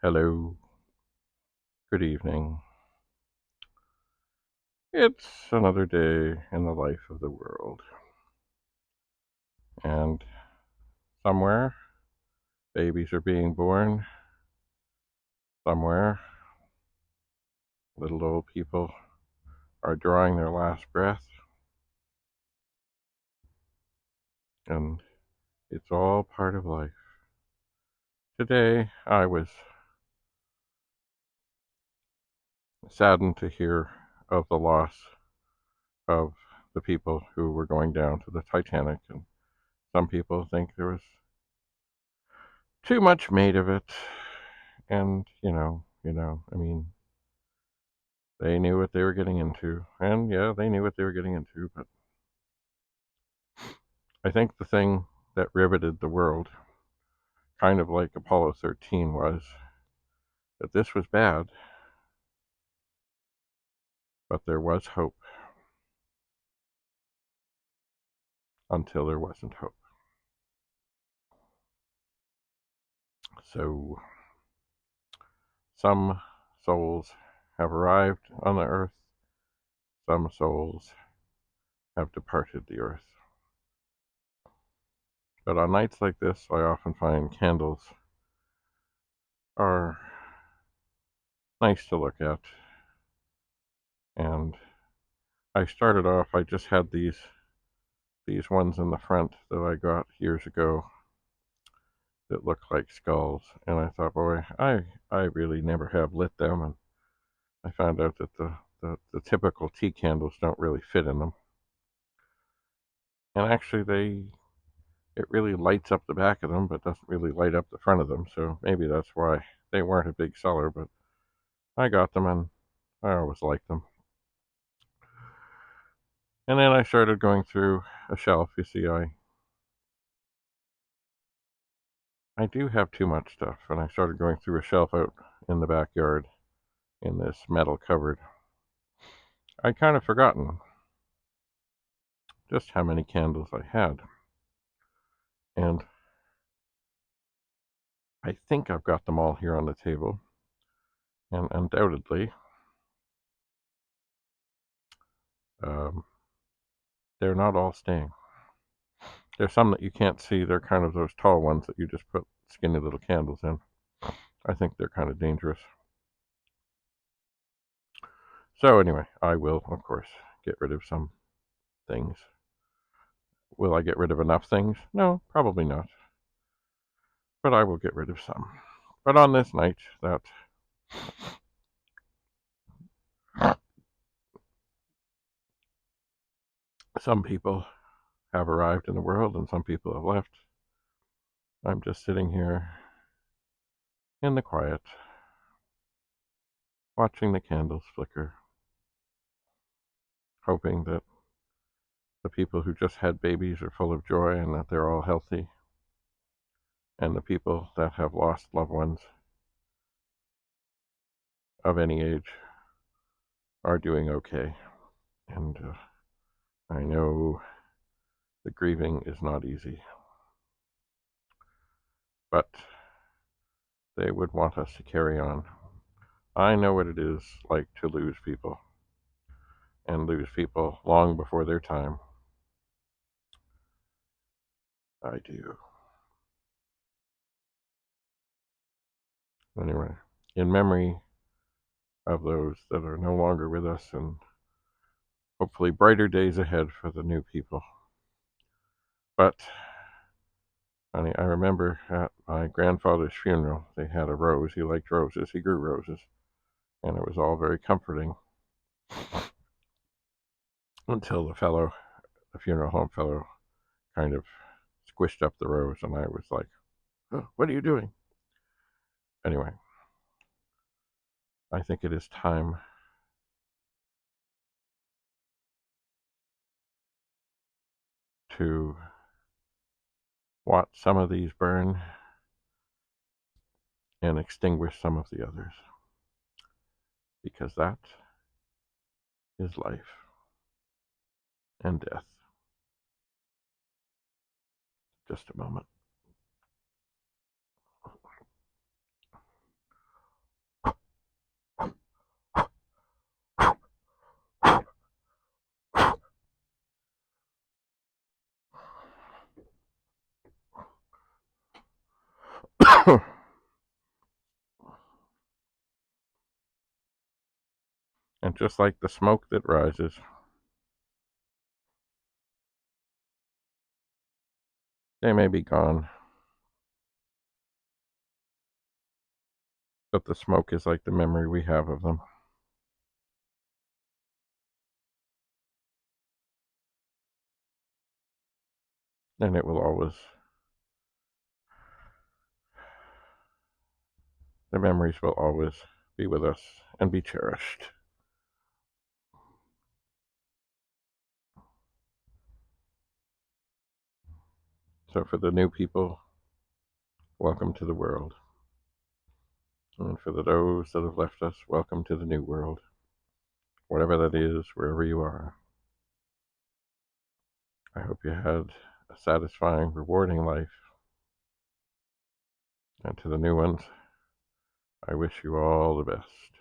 Hello, good evening. It's another day in the life of the world. And somewhere, babies are being born. Somewhere, little old people are drawing their last breath. And it's all part of life. Today, I was saddened to hear of the loss of the people who were going down to the Titanic. And some people think there was too much made of it. And, I mean, they knew what they were getting into. And yeah, they knew what they were getting into. But I think the thing that riveted the world, kind of like Apollo 13 was, that this was bad, but there was hope until there wasn't hope. So some souls have arrived on the earth, some souls have departed the earth. But on nights like this, I often find candles are nice to look at. And I started off, I just had these ones in the front that I got years ago that looked like skulls, and I thought, boy, I really never have lit them, and I found out that the typical tea candles don't really fit in them. And actually it really lights up the back of them, but doesn't really light up the front of them, so maybe that's why they weren't a big seller, but I got them, and I always liked them. And then I started going through a shelf. You see, I do have too much stuff, and I started going through a shelf out in the backyard in this metal cupboard. I'd kind of forgotten just how many candles I had. And I think I've got them all here on the table. And undoubtedly, um, they're not all staying. There's some that you can't see. They're kind of those tall ones that you just put skinny little candles in. I think they're kind of dangerous. So anyway, I will, of course, get rid of some things. Will I get rid of enough things? No, probably not. But I will get rid of some. But on this night, that some people have arrived in the world and some people have left, I'm just sitting here in the quiet, watching the candles flicker, hoping that the people who just had babies are full of joy and that they're all healthy, and the people that have lost loved ones of any age are doing okay. And I know the grieving is not easy, but they would want us to carry on. I know what it is like to lose people, and lose people long before their time. I do. Anyway, in memory of those that are no longer with us, and hopefully brighter days ahead for the new people. But, honey, I remember at my grandfather's funeral, they had a rose. He liked roses. He grew roses. And it was all very comforting until the funeral home fellow, kind of squished up the rose, and I was like, oh, what are you doing? Anyway, I think it is time to watch some of these burn and extinguish some of the others, because that is life and death. Just a moment. And just like the smoke that rises, they may be gone, but the smoke is like the memory we have of them. And it will always, the memories will always be with us and be cherished. So for the new people, welcome to the world. And for those that have left us, welcome to the new world. Whatever that is, wherever you are. I hope you had a satisfying, rewarding life. And to the new ones, I wish you all the best.